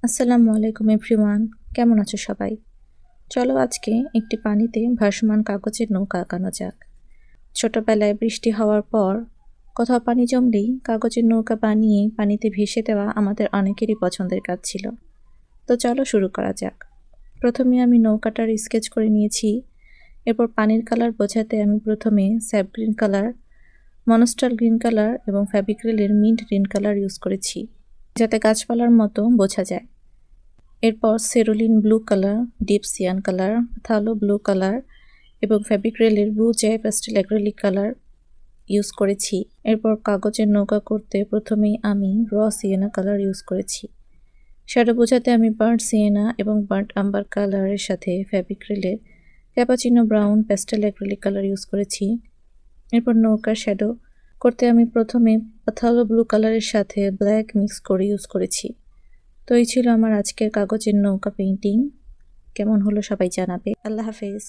আসসালামু আলাইকুম এভরিওয়ান, কেমন আছো সবাই? চলো আজকে একটি পানিতে ভাসমান কাগজের নৌকা আঁকানো যাক। ছোটবেলায় বৃষ্টি হওয়ার পর কোথাও পানি জমলেই কাগজের নৌকা বানিয়ে পানিতে ভেসে দেওয়া আমাদের অনেকেরই পছন্দের কাজ ছিল। তো চলো শুরু করা যাক। প্রথমে আমি নৌকাটার স্কেচ করে নিয়েছি। এরপর পানির কালার বোঝাতে আমি প্রথমে sap green colour, monster green colour এবং ফেভিক্রিলের মিন্ট গ্রিন কালার ইউজ করেছি, যাতে গাছপালার মতো বোঝা যায়। এরপর cerulean blue colour, deep cyan colour, phthalo blue colour এবং ফেভিক্রিলের blue jay pastel acrylic colour use করেছি। এরপর কাগজের নৌকা করতে প্রথমেই আমি র সিয়েনা কালার ইউজ করেছি। শ্যাডো বোঝাতে আমি বার্ন্ট সিয়েনা এবং বার্ন্ট আম্বার কালারের সাথে ফেভিক্রিলের cappuccino brown pastel acrylic colour use করেছি। এরপর নৌকার শ্যাডো করতে আমি প্রথমে থালো ব্লু কালারের সাথে ব্ল্যাক মিক্স করে ইউজ করেছি। তো এই ছিল আমার আজকের কাগজের নৌকা পেইন্টিং। কেমন হলো সবাই জানাবে। আল্লাহ হাফেজ।